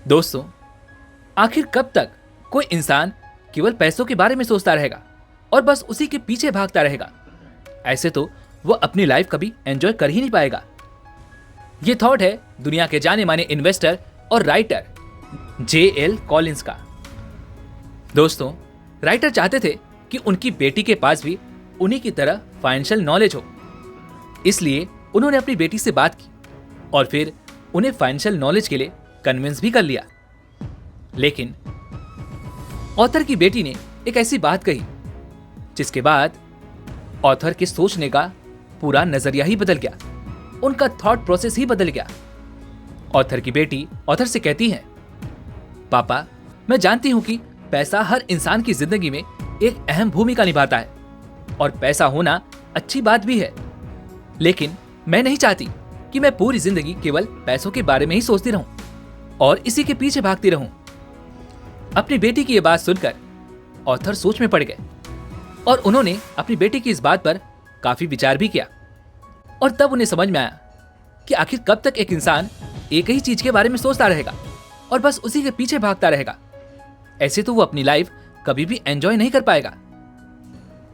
दोस्तों, आखिर कब तक कोई इंसान केवल पैसों के बारे में सोचता रहेगा और बस उसी के पीछे भागता रहेगा? ऐसे तो वो अपनी लाइफ कभी एंजॉय कर ही नहीं पाएगा। ये थॉट है दुनिया के जाने माने इन्वेस्टर और राइटर J.L. कॉलिंस का। दोस्तों, राइटर चाहते थे कि उनकी बेटी के पास भी उन्हीं की तरह फाइनेंशियल नॉलेज हो, इसलिए उन्होंने अपनी बेटी से बात की और फिर उन्हें फाइनेंशियल नॉलेज के लिए कन्विंस भी कर लिया। लेकिन ऑथर की बेटी ने एक ऐसी बात कही जिसके बाद ऑथर के सोचने का पूरा नजरिया ही बदल गया, उनका थॉट प्रोसेस ही बदल गया। ऑथर की बेटी ऑथर से कहती है, पापा, मैं जानती हूं कि पैसा हर इंसान की जिंदगी में एक अहम भूमिका निभाता है और पैसा होना अच्छी बात भी है, लेकिन मैं नहीं चाहती कि मैं पूरी जिंदगी केवल पैसों के बारे में ही सोचती रहूं और इसी के पीछे भागती रहूं। अपनी बेटी की यह बात सुनकर ऑथर सोच में पड़ गए और उन्होंने अपनी बेटी की इस बात पर काफी विचार भी किया और तब उन्हें समझ में आया कि आखिर कब तक एक इंसान एक ही चीज के बारे में सोचता रहेगा और बस उसी के पीछे भागता रहेगा। ऐसे तो वो अपनी लाइफ कभी भी एंजॉय नहीं कर पाएगा।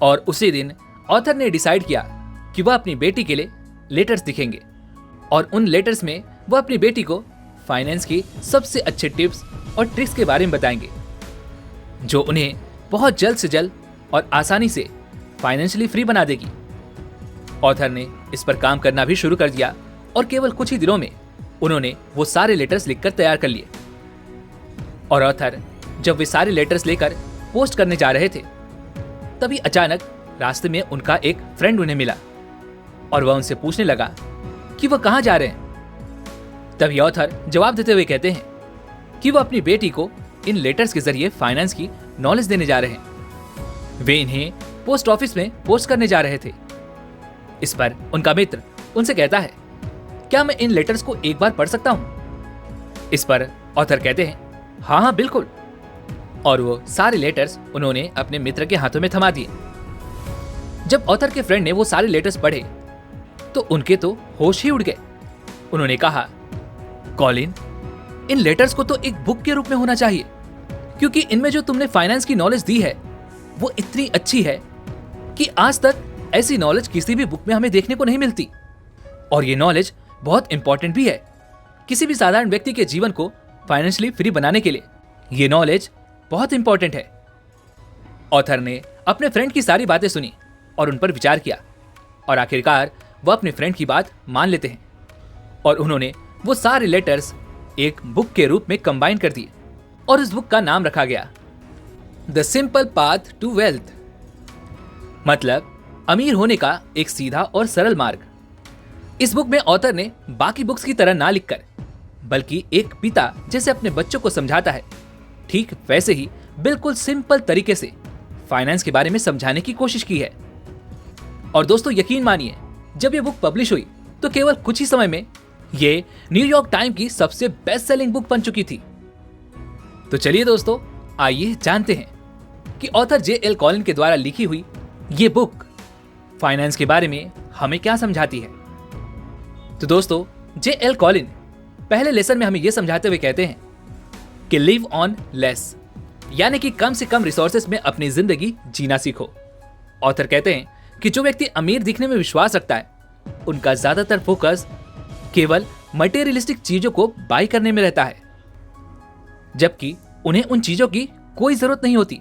और उसी दिन ऑथर ने डिसाइड किया कि वह अपनी बेटी के लिए लेटर्स लिखेंगे और उन लेटर्स में वह अपनी बेटी को फाइनेंस की सबसे अच्छे टिप्स और ट्रिक्स के बारे में बताएंगे, जो उन्हें बहुत जल्द से जल्द और आसानी से फाइनेंशियली फ्री बना देगी। ऑथर ने इस पर काम करना भी शुरू कर दिया और केवल कुछ ही दिनों में उन्होंने वो सारे लेटर्स लिखकर तैयार कर लिए। और ऑथर जब वे सारे लेटर्स लेकर पोस्ट करने जा रहे थे, तभी अचानक रास्ते में उनका एक फ्रेंड उन्हें मिला और वह उनसे पूछने लगा कि वह कहाँ जा रहे हैं। तभी ऑथर जवाब देते हुए कहते हैं कि वह अपनी बेटी को इन लेटर्स के जरिए फाइनेंस की नॉलेज देने जा रहे हैं। वे इन्हें पोस्ट ऑफिस में पोस्ट करने जा रहे थे। इस पर उनका मित्र उनसे कहता है, क्या मैं इन लेटर्स को एक बार पढ़ सकता हूं? इस पर ऑथर कहते हैं, हाँ हाँ बिल्कुल। और वो सारे लेटर्स उन्होंने अपने मित्र के हाथों में थमा दिए। जब ऑथर के फ्रेंड ने वो सारे लेटर्स पढ़े तो उनके तो होश ही उड़ गए। उन्होंने कहा, कॉलिन, इन लेटर्स को तो एक बुक के रूप में होना चाहिए, क्योंकि इनमें जो तुमने फाइनेंस की नॉलेज दी है वो इतनी अच्छी है कि आज तक ऐसी नॉलेज किसी भी बुक में हमें देखने को नहीं मिलती। और ये नॉलेज बहुत इंपॉर्टेंट भी है। किसी भी साधारण व्यक्ति के जीवन को फाइनेंशियली फ्री बनाने के लिए ये नॉलेज बहुत इंपॉर्टेंट है। ऑथर ने अपने फ्रेंड की सारी बातें सुनी और उन पर विचार किया और आखिरकार वह अपने फ्रेंड की बात मान लेते हैं और उन्होंने वो सारे लेटर्स एक बुक के रूप में कंबाइन कर दिए और इस बुक का नाम रखा गया the simple path to wealth, मतलब अमीर होने का एक सीधा और सरल मार्ग। इस बुक में ऑथर ने बाकी बुक्स की तरह ना लिखकर, बल्कि एक पिता जैसे अपने बच्चों को समझाता है, ठीक वैसे ही बिल्कुल सिंपल तरीके से फाइनेंस के बारे में समझाने की कोशिश की है। और दोस्तों, यकीन मानिए, जब ये बुक पब्लिश हुई तो केवल कुछ ही समय में ये न्यूयॉर्क टाइम की सबसे बेस्ट सेलिंग बुक बन चुकी थी। तो चलिए दोस्तों, आइए जानते हैं कि ऑथर J.L. कॉलिन के द्वारा लिखी हुई ये बुक फाइनेंस के बारे में हमें क्या समझाती है। तो दोस्तों, J.L. कॉलिन पहले लेसन में हमें यह समझाते हुए कहते हैं कि लिव ऑन लेस, यानी कि कम से कम रिसोर्सेस में अपनी जिंदगी जीना सीखो। ऑथर कहते हैं कि जो व्यक्ति अमीर दिखने में विश्वास रखता है, उनका ज्यादातर फोकस केवल मटेरियलिस्टिक चीजों को बाय करने में रहता है, जबकि उन्हें उन चीजों की कोई जरूरत नहीं होती।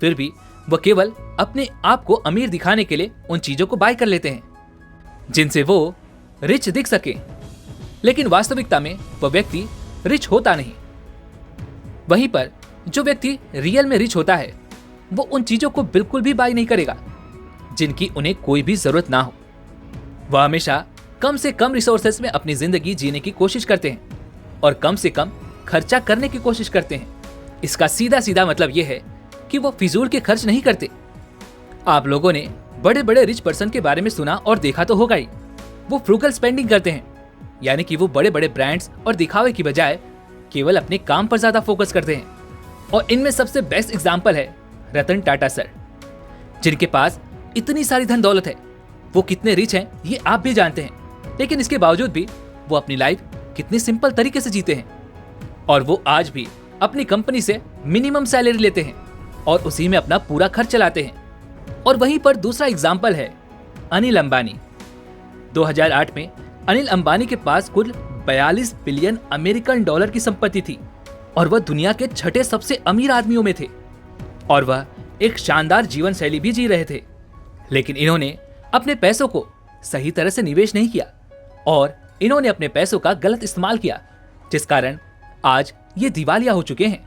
फिर भी वह केवल अपने आप को अमीर दिखाने के लिए उन चीजों को बाय कर लेते हैं जिनसे वो रिच दिख सके, लेकिन वास्तविकता में वह व्यक्ति रिच होता नहीं। वहीं पर जो व्यक्ति रियल में रिच होता है, वो उन चीजों को बिल्कुल भी बाय नहीं करेगा जिनकी उन्हें कोई भी जरूरत ना हो। वह हमेशा कम से कम रिसोर्सेस में अपनी जिंदगी जीने की कोशिश करते हैं और कम से कम खर्चा करने की कोशिश करते हैं। इसका सीधा सीधा मतलब यह है कि वो फिजूल के खर्च नहीं करते। आप लोगों ने बड़े बड़े रिच पर्सन के बारे में सुना और देखा तो होगा ही। वो फ्रूगल स्पेंडिंग करते हैं, यानी कि वो बड़े बड़े ब्रांड्स और दिखावे की बजाय केवल अपने काम पर ज्यादा फोकस करते हैं। और इनमें सबसे बेस्ट एग्जाम्पल है रतन टाटा सर, जिनके पास इतनी सारी धन दौलत है। वो कितने रिच हैं ये आप भी जानते हैं, लेकिन इसके बावजूद भी वो अपनी लाइफ कितनी सिंपल तरीके से जीते हैं। और वो आज भी अपनी कंपनी से मिनिमम सैलरी लेते हैं और उसी में अपना पूरा खर्च चलाते हैं। और वहीं पर दूसरा एग्जाम्पल है अनिल अंबानी। 2008 में अनिल अंबानी के पास कुल 42 बिलियन अमेरिकन डॉलर की संपत्ति थी और वह दुनिया के छठे सबसे अमीर आदमियों में थे और वह एक शानदार जीवन शैली भी जी रहे थे। लेकिन इन्होंने अपने पैसों को सही तरह से निवेश नहीं किया और इन्होंने अपने पैसों का गलत इस्तेमाल किया, जिस कारण आज ये दिवालिया हो चुके हैं।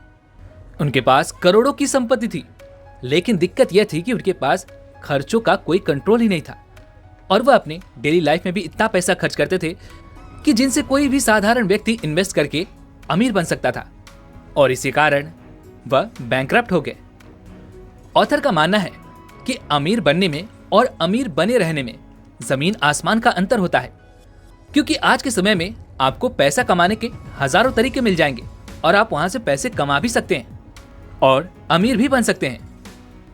उनके पास करोड़ों की संपत्ति थी, लेकिन दिक्कत यह थी कि उनके पास खर्चों का कोई कंट्रोल ही नहीं था और वह अपने डेली लाइफ में भी इतना पैसा खर्च करते थे कि जिनसे कोई भी साधारण व्यक्ति इन्वेस्ट करके अमीर बन सकता था और इसी कारण वह बैंकरप्ट हो गए। ऑथर का मानना है कि अमीर बनने में और अमीर बने रहने में जमीन आसमान का अंतर होता है, क्योंकि आज के समय में आपको पैसा कमाने के हजारों तरीके मिल जाएंगे और आप वहां से पैसे कमा भी सकते हैं और अमीर भी बन सकते हैं,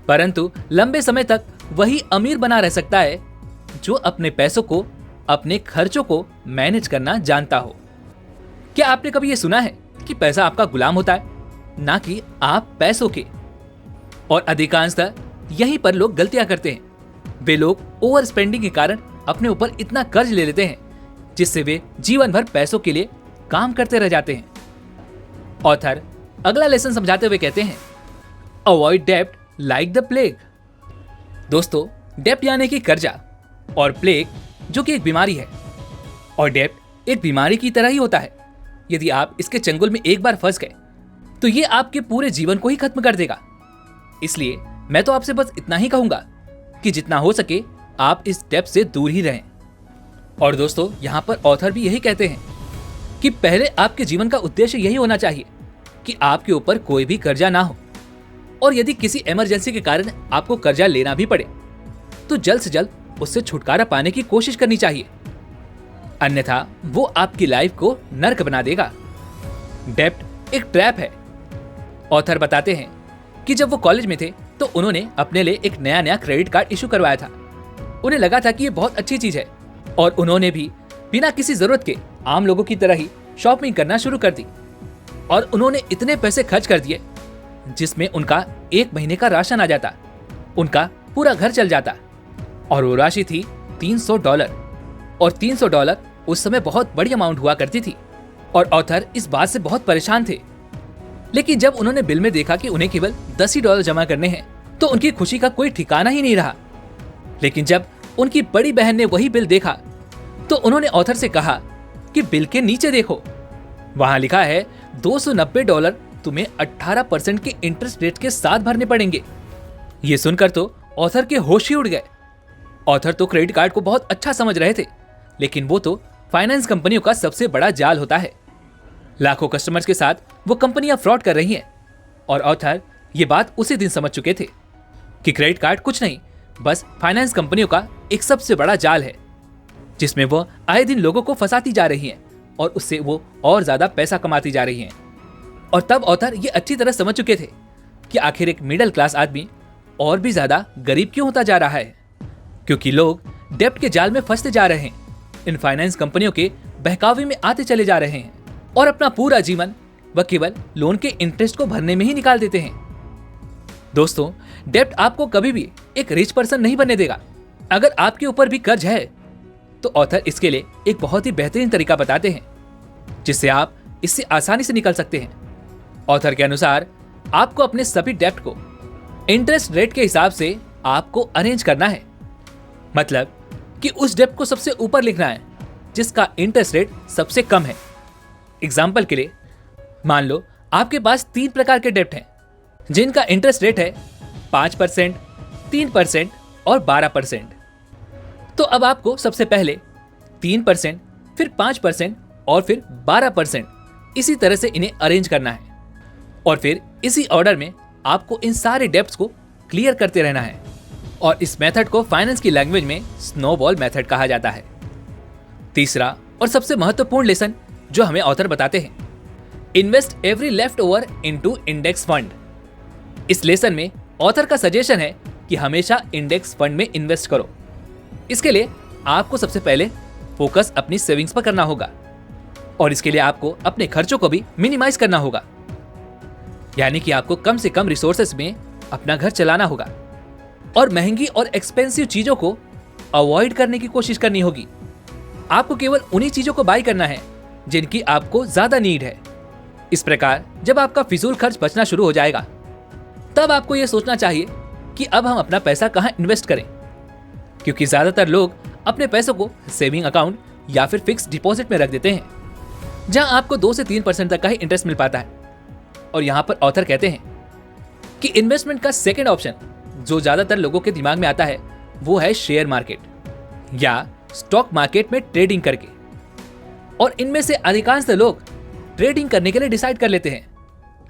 परंतु लंबे समय तक वही अमीर बना रह सकता है जो अपने पैसों को, अपने खर्चों को मैनेज करना जानता हो। क्या आपने कभी यह सुना है कि पैसा आपका गुलाम होता है, ना कि आप पैसों के? और अधिकांशतः यहीं पर लोग गलतियां करते हैं। वे लोग ओवर स्पेंडिंग के कारण अपने ऊपर इतना कर्ज ले लेते हैं जिससे वे जीवन भर पैसों के लिए काम करते रह जाते हैं। ऑथर अगला लेसन समझाते हुए कहते हैं, अवॉइड डेब्ट लाइक द प्लेग। दोस्तों, डेब्ट यानी कि कर्जा और प्लेग जो कि एक बीमारी है, और डेब्ट एक बीमारी की तरह ही होता है। यदि आप इसके चंगुल में एक बार फंस गए तो ये आपके पूरे जीवन को ही खत्म कर देगा। इसलिए मैं तो आपसे बस इतना ही कहूंगा कि जितना हो सके आप इस डेब्ट से दूर ही रहें। और दोस्तों, यहाँ पर ऑथर भी यही कहते हैं कि पहले आपके जीवन का उद्देश्य यही होना चाहिए कि आपके ऊपर कोई भी कर्जा ना हो, और यदि किसी इमरजेंसी के कारण आपको कर्जा लेना भी पड़े तो जल्द से जल्द उससे छुटकारा पाने की कोशिश करनी चाहिए, अन्यथा वो आपकी लाइफ को नर्क बना देगा। डेब्ट एक ट्रैप है। ऑथर बताते हैं कि जब वो कॉलेज में थे तो उन्होंने अपने लिए एक नया क्रेडिट कार्ड इशू करवाया था। उन्हें लगा था कि ये बहुत अच्छी चीज है और उन्होंने भी बिना किसी जरूरत के आम लोगों की तरह ही शॉपिंग करना शुरू कर दी और उन्होंने इतने पैसे खर्च कर दिए जिसमें उनका एक महीने का राशन आ जाता, उनका पूरा घर चल जाता। और वो राशि थी $300, और $300 उस समय बहुत बड़ी अमाउंट हुआ करती थी। और ऑथर इस बात से बहुत परेशान थे। लेकिन जब उन्होंने बिल में देखा कि उन्हें केवल $10 जमा करने हैं तो उनकी खुशी का कोई ठिकाना ही नहीं रहा। लेकिन जब उनकी बड़ी बहन ने वही बिल देखा तो उन्होंने ऑथर से कहा कि बिल के नीचे देखो, वहां लिखा है $290 तुम्हें 18% के इंटरेस्ट रेट के साथ भरने पड़ेंगे। ये सुनकर तो ऑथर के होश ही उड़ गए। ऑथर तो क्रेडिट कार्ड को बहुत अच्छा समझ रहे थे, लेकिन वो तो फाइनेंस कंपनियों का सबसे बड़ा जाल होता है। लाखों कस्टमर्स के साथ वो कंपनियां फ्रॉड कर रही हैं और ऑथर ये बात उसी दिन समझ चुके थे कि क्रेडिट कार्ड कुछ नहीं, बस फाइनेंस कंपनियों का एक सबसे बड़ा जाल है जिसमें वो आए दिन लोगों को फंसाती जा रही हैं और उससे वो और ज्यादा पैसा कमाती जा रही हैं। और तब ऑथर ये अच्छी तरह समझ चुके थे कि आखिर एक मिडिल क्लास आदमी और भी ज्यादा गरीब क्यों होता जा रहा है, क्योंकि लोग डेब्ट के जाल में फंसते जा रहे हैं, इन फाइनेंस कंपनियों के बहकावे में आते चले जा रहे हैं और अपना पूरा जीवन वह केवल लोन के इंटरेस्ट को भरने में ही निकाल देते हैं। दोस्तों, डेब्ट आपको कभी भी एक रिच पर्सन नहीं बनने देगा। अगर आपके ऊपर भी कर्ज है तो ऑथर इसके लिए एक बहुत ही बेहतरीन तरीका बताते हैं जिससे आप इससे आसानी से निकल सकते हैं। ऑथर के अनुसार आपको अपने सभी डेब्ट को इंटरेस्ट रेट के हिसाब से आपको अरेंज करना है, मतलब कि उस डेब्ट को सबसे ऊपर लिखना है जिसका इंटरेस्ट रेट सबसे कम है। एग्जाम्पल के लिए मान लो आपके पास 3 प्रकार के डेब्ट हैं जिनका इंटरेस्ट रेट है 5%, 3% और 12%। तो अब आपको सबसे पहले 3%, फिर 5% और फिर 12% इसी तरह से इन्हें अरेंज करना है और फिर इसी ऑर्डर में आपको इन सारे डेब्ट्स को क्लियर करते रहना है। और इस मेथड को फाइनेंस की लैंग्वेज में स्नोबॉल मेथड कहा जाता है। तीसरा और सबसे महत्वपूर्ण लेसन जो हमें ऑथर बताते हैं, invest every left over into index fund. इस लेसन में ऑथर का सजेशन है कि हमेशा इंडेक्स फंड में इन्वेस्ट करो। इसके लिए आपको सबसे पहले फोकस अपनी सेविंग्स पर करना होगा और इसके लिए आपको अपने खर्चों को भी मिनिमाइज करना होगा, यानी कि आपको कम से कम रिसोर्सेस में अपना घर चलाना होगा और महंगी और एक्सपेंसिव चीजों को अवॉइड करने की कोशिश करनी होगी। आपको केवल उन्हीं चीजों को बाय करना है जिनकी आपको ज्यादा नीड है। इस प्रकार जब आपका फिजूल खर्च बचना शुरू हो जाएगा, तब आपको यह सोचना चाहिए कि अब हम अपना पैसा कहां इन्वेस्ट करें, क्योंकि ज्यादातर लोग अपने पैसों को सेविंग अकाउंट या फिर फिक्स डिपॉजिट में रख देते हैं, जहां आपको 2 से 3% तक का ही इंटरेस्ट मिल पाता है। और यहां पर ऑथर कहते हैं कि इन्वेस्टमेंट का सेकेंड ऑप्शन जो ज्यादातर लोगों के दिमाग में आता है वो है शेयर मार्केट या स्टॉक मार्केट में ट्रेडिंग करके। और इनमें से अधिकांश लोग ट्रेडिंग करने के लिए डिसाइड कर लेते हैं,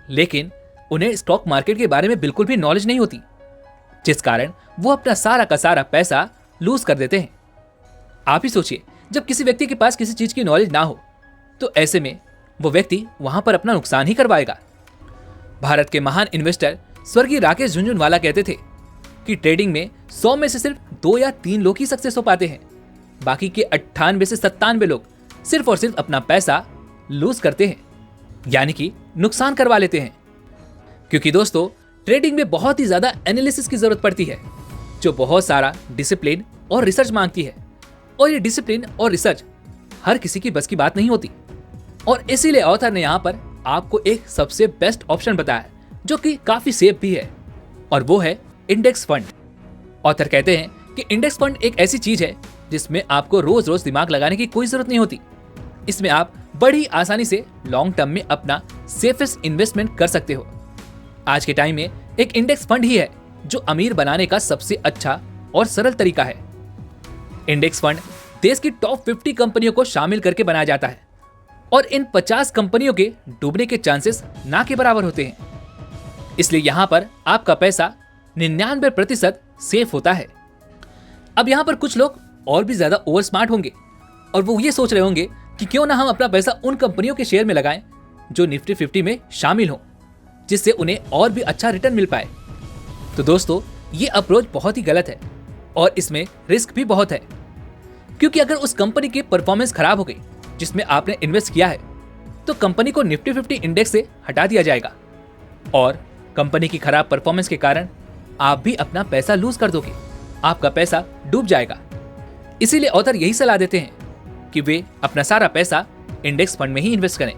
लेकिन उन्हें स्टॉक मार्केट के बारे में बिल्कुल भी नॉलेज नहीं होती, जिस कारण वो अपना सारा का सारा पैसा लूज कर देते हैं। आप ही सोचिए, जब किसी व्यक्ति के पास किसी चीज की नॉलेज ना हो तो ऐसे में वो व्यक्ति वहां पर अपना नुकसान ही करवाएगा। भारत के महान इन्वेस्टर स्वर्गीय राकेश झुनझुनवाला कहते थे कि ट्रेडिंग में 100 में से सिर्फ 2 या 3 लोग ही सक्सेस हो पाते हैं, बाकी के 98 से 97 लोग सिर्फ और सिर्फ अपना पैसा लूज करते हैं, यानी कि नुकसान करवा लेते हैं। क्योंकि दोस्तों, ट्रेडिंग में बहुत ही ज्यादा एनालिसिस की जरूरत पड़ती है, जो बहुत सारा डिसिप्लिन और रिसर्च मांगती है। और ये डिसिप्लिन और रिसर्च हर किसी की बस की बात नहीं होती। और इसीलिए ऑथर ने यहाँ पर आपको एक सबसे बेस्ट ऑप्शन बताया है, जो कि काफी सेफ भी है, और वो है इंडेक्स फंड। ऑथर कहते हैं कि इंडेक्स फंड एक ऐसी चीज है जिसमें आपको रोज रोज दिमाग लगाने की कोई जरूरत नहीं होती। इसमें आप बड़ी आसानी से लॉन्ग टर्म में अपना सेफेस्ट इन्वेस्टमेंट कर सकते हो। आज के टाइम में एक इंडेक्स फंड ही है जो अमीर बनाने का सबसे अच्छा और सरल तरीका है। इंडेक्स फंड देश की टॉप 50 कंपनियों को शामिल करके बनाया जाता है और इन 50 कंपनियों के डूबने के चांसेस ना के बराबर होते हैं। इसलिए यहां पर आपका पैसा 99% सेफ होता है। अब यहां पर कुछ लोग और भी ज्यादा ओवर स्मार्ट होंगे और वो ये सोच रहे होंगे कि क्यों ना हम अपना पैसा उन कंपनियों के शेयर में लगाएं जो निफ्टी 50 में शामिल हो, जिससे उन्हें और भी अच्छा रिटर्न मिल पाए। तो दोस्तों, ये अप्रोच बहुत ही गलत है और इसमें रिस्क भी बहुत है, क्योंकि अगर उस कंपनी की परफॉर्मेंस खराब हो गई जिसमें आपने इन्वेस्ट किया है, तो कंपनी को निफ्टी 50 इंडेक्स से हटा दिया जाएगा और कंपनी की खराब परफॉर्मेंस के कारण आप भी अपना पैसा लूज कर दोगे, आपका पैसा डूब जाएगा। इसीलिए ऑथर यही सलाह देते हैं कि वे अपना सारा पैसा इंडेक्स फंड में ही इन्वेस्ट करें।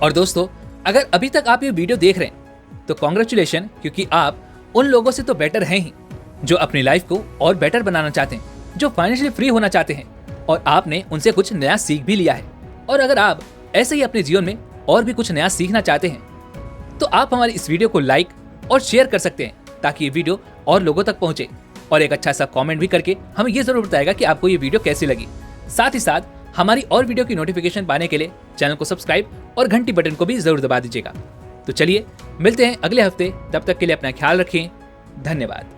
और दोस्तों, अगर अभी तक आप ये वीडियो देख रहे हैं तो कॉन्ग्रेचुलेशन, क्योंकि आप उन लोगों से तो बेटर हैं ही जो अपनी लाइफ को और बेटर बनाना चाहते हैं, जो फाइनेंशियली फ्री होना चाहते हैं, और आपने उनसे कुछ नया सीख भी लिया है। और अगर आप ऐसे ही अपने जीवन में और भी कुछ नया सीखना चाहते हैं तो आप हमारी इस वीडियो को लाइक और शेयर कर सकते हैं, ताकि ये वीडियो और लोगों तक पहुंचे। और एक अच्छा सा कमेंट भी करके हमें ये जरूर बताएगा कि आपको ये वीडियो कैसी लगी। साथ ही साथ हमारी और वीडियो की नोटिफिकेशन पाने के लिए चैनल को सब्सक्राइब और घंटी बटन को भी जरूर दबा दीजिएगा। तो चलिए मिलते हैं अगले हफ्ते, तब तक के लिए अपना ख्याल रखें। धन्यवाद।